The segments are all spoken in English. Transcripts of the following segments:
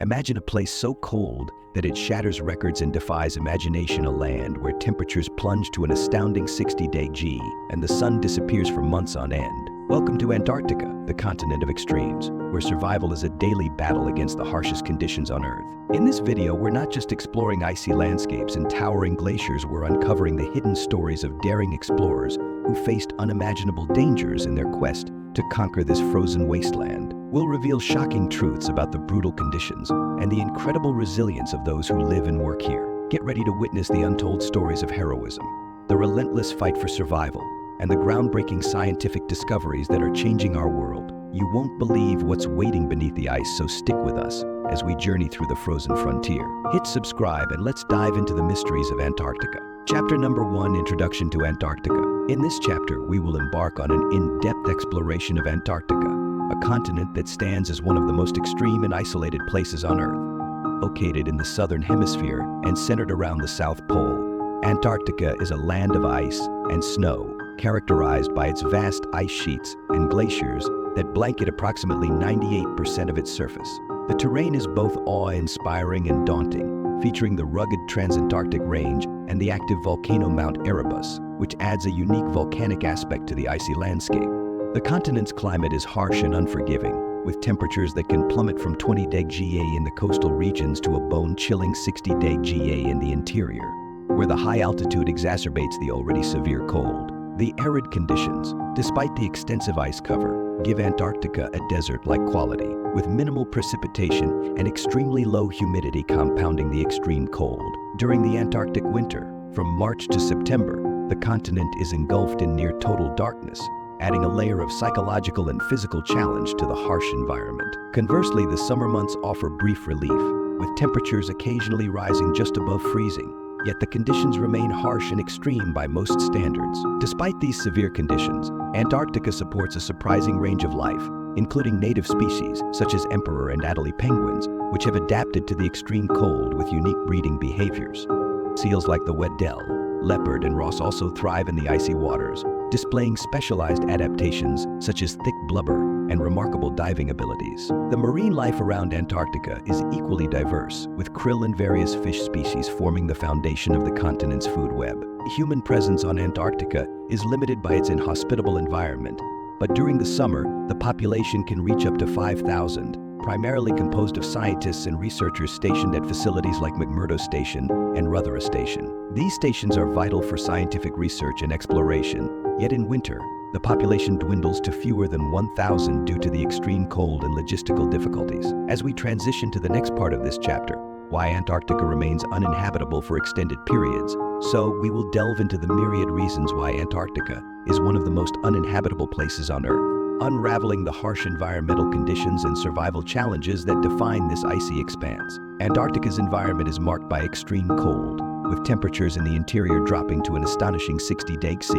Imagine a place so cold that it shatters records and defies imagination, a land where temperatures plunge to an astounding 60-day G and the sun disappears for months on end. Welcome to Antarctica, the continent of extremes, where survival is a daily battle against the harshest conditions on Earth. In this video, we're not just exploring icy landscapes and towering glaciers, we're uncovering the hidden stories of daring explorers who faced unimaginable dangers in their quest to conquer this frozen wasteland. We'll reveal shocking truths about the brutal conditions and the incredible resilience of those who live and work here. Get ready to witness the untold stories of heroism, the relentless fight for survival, and the groundbreaking scientific discoveries that are changing our world. You won't believe what's waiting beneath the ice, so stick with us as we journey through the frozen frontier. Hit subscribe and let's dive into the mysteries of Antarctica. Chapter number 1, Introduction to Antarctica. In this chapter, we will embark on an in-depth exploration of Antarctica, a continent that stands as one of the most extreme and isolated places on Earth. Located in the southern hemisphere and centered around the South Pole, Antarctica is a land of ice and snow, characterized by its vast ice sheets and glaciers that blanket approximately 98% of its surface. The terrain is both awe-inspiring and daunting, featuring the rugged Transantarctic Range and the active volcano Mount Erebus, which adds a unique volcanic aspect to the icy landscape. The continent's climate is harsh and unforgiving, with temperatures that can plummet from 20 GA in the coastal regions to a bone-chilling 60 GA in the interior, where the high altitude exacerbates the already severe cold. The arid conditions, despite the extensive ice cover, give Antarctica a desert-like quality, with minimal precipitation and extremely low humidity compounding the extreme cold. During the Antarctic winter, from March to September, the continent is engulfed in near total darkness, adding a layer of psychological and physical challenge to the harsh environment. Conversely, the summer months offer brief relief, with temperatures occasionally rising just above freezing. Yet the conditions remain harsh and extreme by most standards. Despite these severe conditions, Antarctica supports a surprising range of life, including native species such as emperor and Adelie penguins, which have adapted to the extreme cold with unique breeding behaviors. Seals like the Weddell, leopard, and Ross also thrive in the icy waters, displaying specialized adaptations such as thick blubber and remarkable diving abilities. The marine life around Antarctica is equally diverse, with krill and various fish species forming the foundation of the continent's food web. Human presence on Antarctica is limited by its inhospitable environment, but during the summer, the population can reach up to 5,000, primarily composed of scientists and researchers stationed at facilities like McMurdo Station and Rothera Station. These stations are vital for scientific research and exploration, yet in winter, the population dwindles to fewer than 1,000 due to the extreme cold and logistical difficulties. As we transition to the next part of this chapter, why Antarctica remains uninhabitable for extended periods, so we will delve into the myriad reasons why Antarctica is one of the most uninhabitable places on Earth, unraveling the harsh environmental conditions and survival challenges that define this icy expanse. Antarctica's environment is marked by extreme cold, with temperatures in the interior dropping to an astonishing 60 C,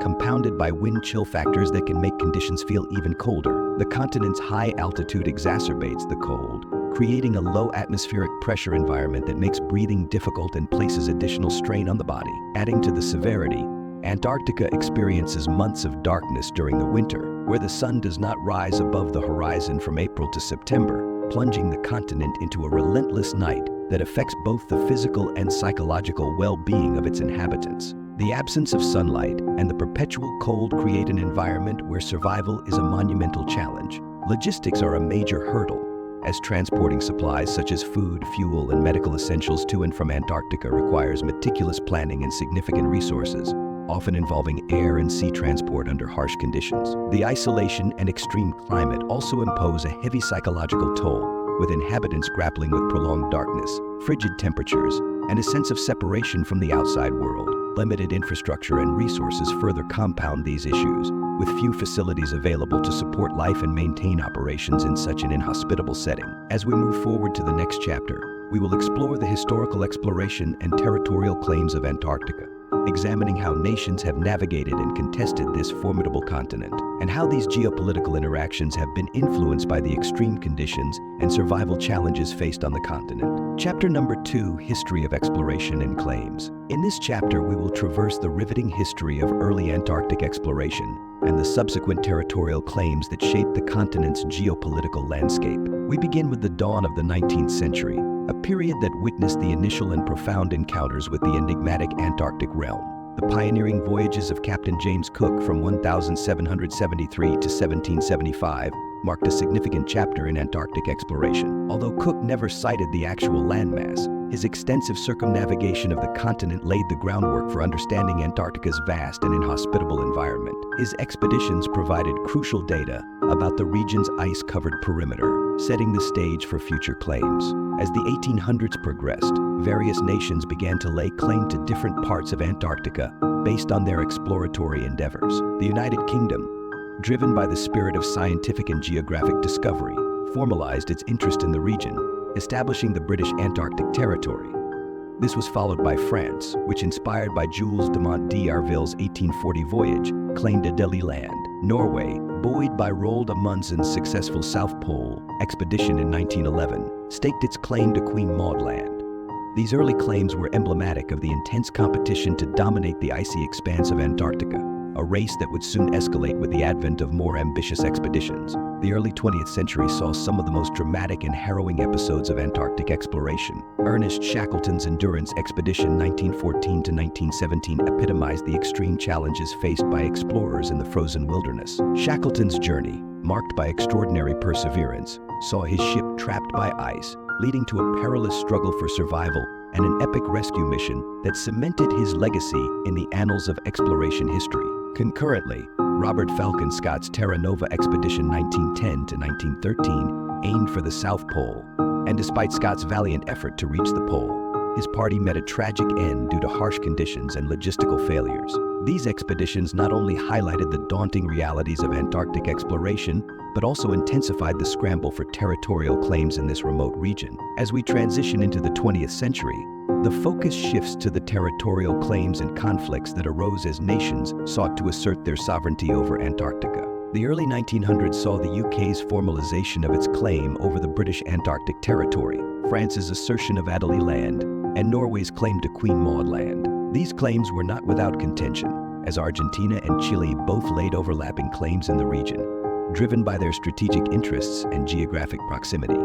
compounded by wind chill factors that can make conditions feel even colder. The continent's high altitude exacerbates the cold, creating a low atmospheric pressure environment that makes breathing difficult and places additional strain on the body. Adding to the severity, Antarctica experiences months of darkness during the winter, where the sun does not rise above the horizon from April to September, plunging the continent into a relentless night that affects both the physical and psychological well-being of its inhabitants. The absence of sunlight and the perpetual cold create an environment where survival is a monumental challenge. Logistics are a major hurdle, as transporting supplies such as food, fuel, and medical essentials to and from Antarctica requires meticulous planning and significant resources, often involving air and sea transport under harsh conditions. The isolation and extreme climate also impose a heavy psychological toll, with inhabitants grappling with prolonged darkness, frigid temperatures, and a sense of separation from the outside world. Limited infrastructure and resources further compound these issues, with few facilities available to support life and maintain operations in such an inhospitable setting. As we move forward to the next chapter, we will explore the historical exploration and territorial claims of Antarctica, examining how nations have navigated and contested this formidable continent, and how these geopolitical interactions have been influenced by the extreme conditions and survival challenges faced on the continent. Chapter number 2, History of Exploration and Claims. In this chapter, we will traverse the riveting history of early Antarctic exploration and the subsequent territorial claims that shaped the continent's geopolitical landscape. We begin with the dawn of the 19th century, a period that witnessed the initial and profound encounters with the enigmatic Antarctic realm. The pioneering voyages of Captain James Cook from 1773 to 1775 marked a significant chapter in Antarctic exploration. Although Cook never sighted the actual landmass, his extensive circumnavigation of the continent laid the groundwork for understanding Antarctica's vast and inhospitable environment. His expeditions provided crucial data about the region's ice-covered perimeter, setting the stage for future claims. As the 1800s progressed, various nations began to lay claim to different parts of Antarctica based on their exploratory endeavors. The United Kingdom, driven by the spirit of scientific and geographic discovery, formalized its interest in the region, establishing the British Antarctic Territory. This was followed by France, which, inspired by Jules Dumont d'Urville's 1840 voyage, claimed Adelie land. Norway, buoyed by Roald Amundsen's successful South Pole expedition in 1911, staked its claim to Queen Maud Land. These early claims were emblematic of the intense competition to dominate the icy expanse of Antarctica, a race that would soon escalate with the advent of more ambitious expeditions. The early 20th century saw some of the most dramatic and harrowing episodes of Antarctic exploration. Ernest Shackleton's Endurance Expedition 1914 to 1917 epitomized the extreme challenges faced by explorers in the frozen wilderness. Shackleton's journey, marked by extraordinary perseverance, saw his ship trapped by ice, leading to a perilous struggle for survival and an epic rescue mission that cemented his legacy in the annals of exploration history. Concurrently, Robert Falcon Scott's Terra Nova Expedition 1910 to 1913 aimed for the South Pole, and despite Scott's valiant effort to reach the pole, his party met a tragic end due to harsh conditions and logistical failures. These expeditions not only highlighted the daunting realities of Antarctic exploration, but also intensified the scramble for territorial claims in this remote region. As we transition into the 20th century, the focus shifts to the territorial claims and conflicts that arose as nations sought to assert their sovereignty over Antarctica. The early 1900s saw the UK's formalization of its claim over the British Antarctic Territory, France's assertion of Adelie land, and Norway's claim to Queen Maud Land. These claims were not without contention, as Argentina and Chile both laid overlapping claims in the region, driven by their strategic interests and geographic proximity.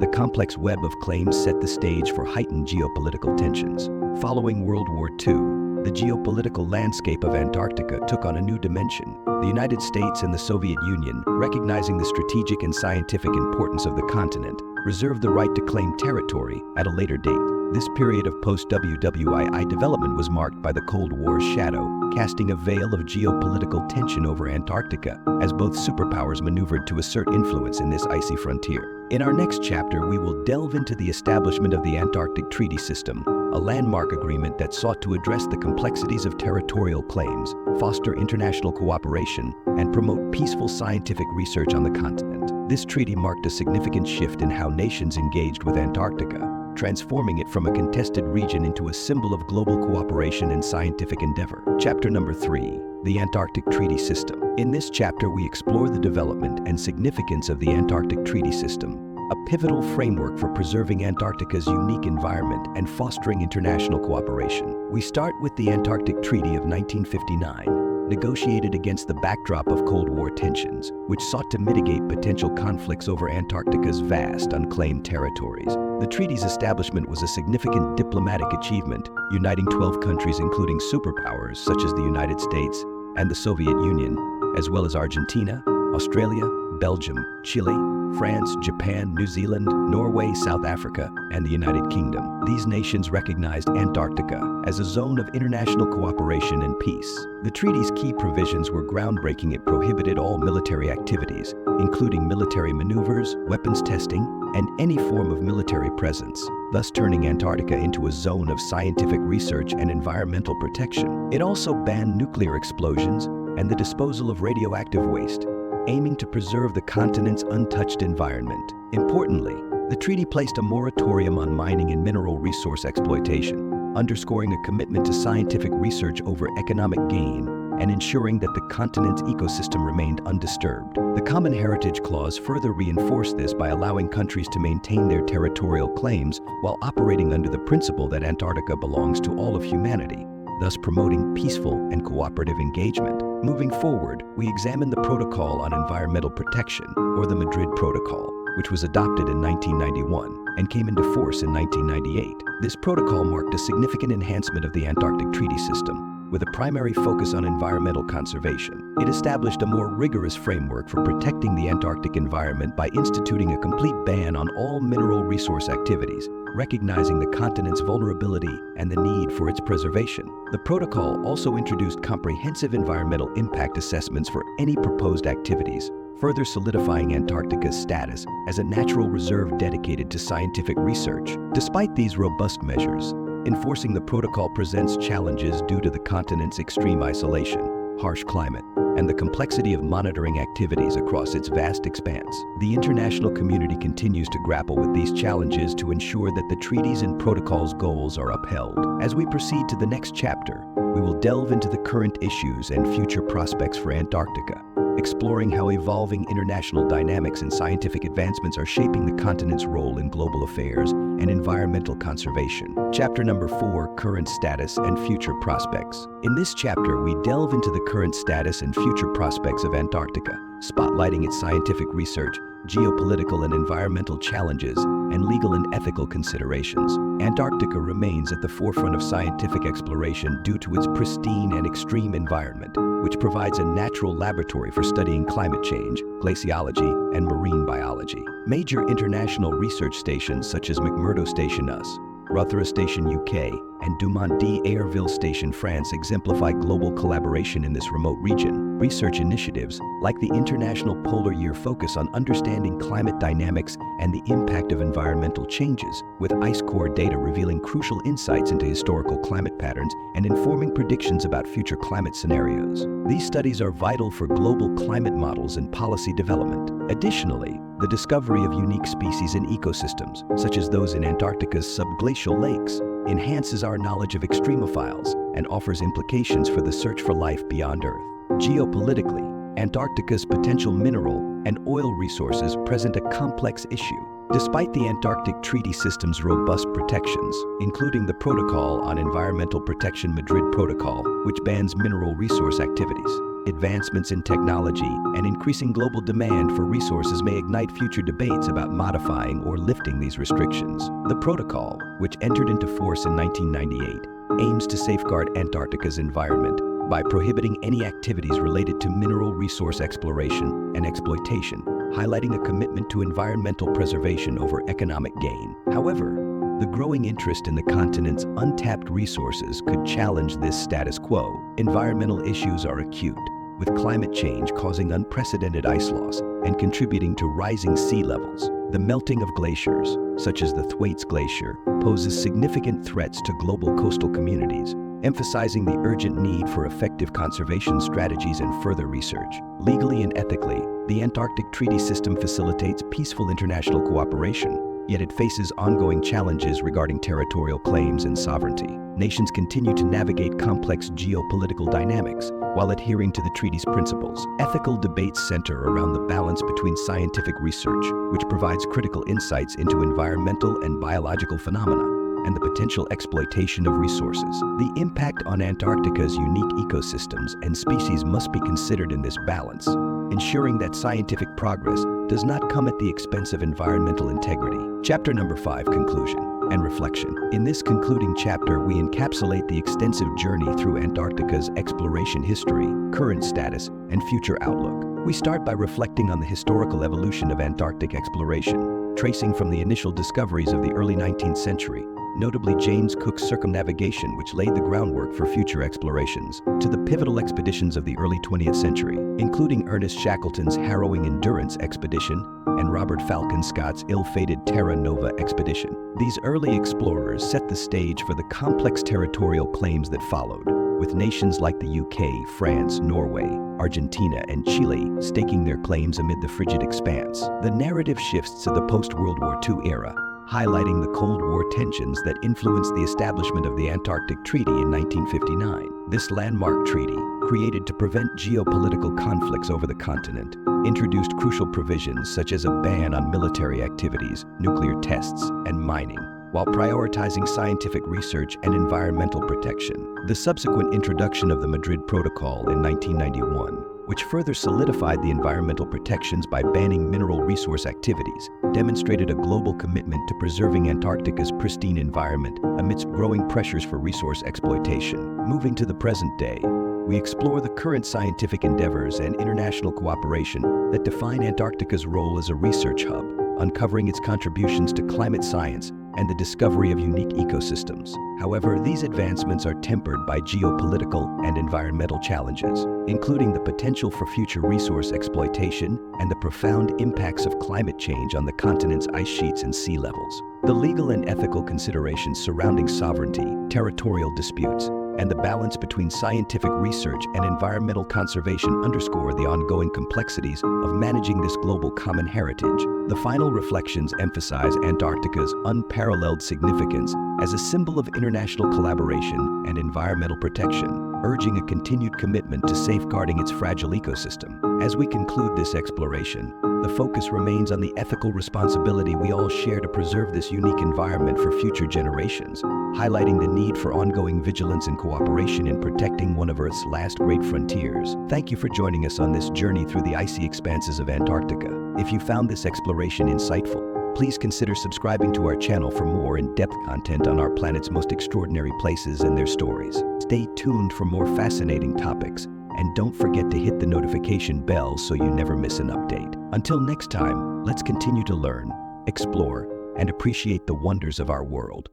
The complex web of claims set the stage for heightened geopolitical tensions. Following World War II, the geopolitical landscape of Antarctica took on a new dimension. The United States and the Soviet Union, recognizing the strategic and scientific importance of the continent, reserved the right to claim territory at a later date. This period of post-WWII development was marked by the Cold War's shadow, casting a veil of geopolitical tension over Antarctica as both superpowers maneuvered to assert influence in this icy frontier. In our next chapter, we will delve into the establishment of the Antarctic Treaty System, a landmark agreement that sought to address the complexities of territorial claims, foster international cooperation, and promote peaceful scientific research on the continent. This treaty marked a significant shift in how nations engaged with Antarctica, transforming it from a contested region into a symbol of global cooperation and scientific endeavor. Chapter number 3, the Antarctic Treaty System. In this chapter, we explore the development and significance of the Antarctic Treaty System, a pivotal framework for preserving Antarctica's unique environment and fostering international cooperation. We start with the Antarctic Treaty of 1959, negotiated against the backdrop of Cold War tensions, which sought to mitigate potential conflicts over Antarctica's vast, unclaimed territories. The treaty's establishment was a significant diplomatic achievement, uniting 12 countries including superpowers such as the United States and the Soviet Union, as well as Argentina, Australia, Belgium, Chile, France, Japan, New Zealand, Norway, South Africa, and the United Kingdom. These nations recognized Antarctica as a zone of international cooperation and peace. The treaty's key provisions were groundbreaking. It prohibited all military activities, including military maneuvers, weapons testing, and any form of military presence, thus turning Antarctica into a zone of scientific research and environmental protection. It also banned nuclear explosions and the disposal of radioactive waste, aiming to preserve the continent's untouched environment. Importantly, the treaty placed a moratorium on mining and mineral resource exploitation, underscoring a commitment to scientific research over economic gain and ensuring that the continent's ecosystem remained undisturbed. The Common Heritage Clause further reinforced this by allowing countries to maintain their territorial claims while operating under the principle that Antarctica belongs to all of humanity, thus promoting peaceful and cooperative engagement. Moving forward, we examine the Protocol on Environmental Protection, or the Madrid Protocol. which was adopted in 1991 and came into force in 1998. This protocol marked a significant enhancement of the Antarctic Treaty System, with a primary focus on environmental conservation. It established a more rigorous framework for protecting the Antarctic environment by instituting a complete ban on all mineral resource activities, recognizing the continent's vulnerability and the need for its preservation. The protocol also introduced comprehensive environmental impact assessments for any proposed activities, further solidifying Antarctica's status as a natural reserve dedicated to scientific research. Despite these robust measures, enforcing the protocol presents challenges due to the continent's extreme isolation, harsh climate, and the complexity of monitoring activities across its vast expanse. The international community continues to grapple with these challenges to ensure that the treaties and protocols' goals are upheld. As we proceed to the next chapter, we will delve into the current issues and future prospects for Antarctica, exploring how evolving international dynamics and scientific advancements are shaping the continent's role in global affairs and environmental conservation. Chapter number 4, Current Status and Future Prospects. In this chapter, we delve into the current status and future prospects of Antarctica, spotlighting its scientific research, geopolitical and environmental challenges, and legal and ethical considerations. Antarctica remains at the forefront of scientific exploration due to its pristine and extreme environment, which provides a natural laboratory for studying climate change, glaciology, and marine biology. Major international research stations such as McMurdo Station US, Rothera Station UK, and Dumont d'Urville Station France exemplify global collaboration in this remote region. Research initiatives, like the International Polar Year, focus on understanding climate dynamics and the impact of environmental changes, with ice core data revealing crucial insights into historical climate patterns and informing predictions about future climate scenarios. These studies are vital for global climate models and policy development. Additionally, the discovery of unique species in ecosystems, such as those in Antarctica's subglacial lakes, enhances our knowledge of extremophiles and offers implications for the search for life beyond Earth. Geopolitically, Antarctica's potential mineral and oil resources present a complex issue. Despite the Antarctic Treaty System's robust protections, including the Protocol on Environmental Protection Madrid Protocol, which bans mineral resource activities, advancements in technology and increasing global demand for resources may ignite future debates about modifying or lifting these restrictions. The protocol, which entered into force in 1998, aims to safeguard Antarctica's environment by prohibiting any activities related to mineral resource exploration and exploitation, highlighting a commitment to environmental preservation over economic gain. However, the growing interest in the continent's untapped resources could challenge this status quo. Environmental issues are acute, with climate change causing unprecedented ice loss and contributing to rising sea levels. The melting of glaciers, such as the Thwaites Glacier, poses significant threats to global coastal communities, emphasizing the urgent need for effective conservation strategies and further research. Legally and ethically, the Antarctic Treaty System facilitates peaceful international cooperation, yet it faces ongoing challenges regarding territorial claims and sovereignty. Nations continue to navigate complex geopolitical dynamics while adhering to the treaty's principles. Ethical debates center around the balance between scientific research, which provides critical insights into environmental and biological phenomena, and the potential exploitation of resources. The impact on Antarctica's unique ecosystems and species must be considered in this balance, ensuring that scientific progress does not come at the expense of environmental integrity. Chapter number 5, Conclusion and Reflection. In this concluding chapter, we encapsulate the extensive journey through Antarctica's exploration history, current status, and future outlook. We start by reflecting on the historical evolution of Antarctic exploration, tracing from the initial discoveries of the early 19th century, notably James Cook's circumnavigation, which laid the groundwork for future explorations, to the pivotal expeditions of the early 20th century, including Ernest Shackleton's harrowing Endurance expedition and Robert Falcon Scott's ill-fated Terra Nova expedition. These early explorers set the stage for the complex territorial claims that followed, with nations like the UK, France, Norway, Argentina, and Chile staking their claims amid the frigid expanse. The narrative shifts to the post-World War II era, highlighting the Cold War tensions that influenced the establishment of the Antarctic Treaty in 1959. This landmark treaty, created to prevent geopolitical conflicts over the continent, introduced crucial provisions such as a ban on military activities, nuclear tests, and mining, while prioritizing scientific research and environmental protection. The subsequent introduction of the Madrid Protocol in 1991 which further solidified the environmental protections by banning mineral resource activities, demonstrated a global commitment to preserving Antarctica's pristine environment amidst growing pressures for resource exploitation. Moving to the present day, we explore the current scientific endeavors and international cooperation that define Antarctica's role as a research hub, uncovering its contributions to climate science and the discovery of unique ecosystems. However, these advancements are tempered by geopolitical and environmental challenges, including the potential for future resource exploitation and the profound impacts of climate change on the continent's ice sheets and sea levels. The legal and ethical considerations surrounding sovereignty, territorial disputes, and the balance between scientific research and environmental conservation underscore the ongoing complexities of managing this global common heritage. The final reflections emphasize Antarctica's unparalleled significance as a symbol of international collaboration and environmental protection, urging a continued commitment to safeguarding its fragile ecosystem. As we conclude this exploration, the focus remains on the ethical responsibility we all share to preserve this unique environment for future generations, highlighting the need for ongoing vigilance and cooperation in protecting one of Earth's last great frontiers. Thank you for joining us on this journey through the icy expanses of Antarctica. If you found this exploration insightful, please consider subscribing to our channel for more in-depth content on our planet's most extraordinary places and their stories. Stay tuned for more fascinating topics, and don't forget to hit the notification bell so you never miss an update. Until next time, let's continue to learn, explore, and appreciate the wonders of our world.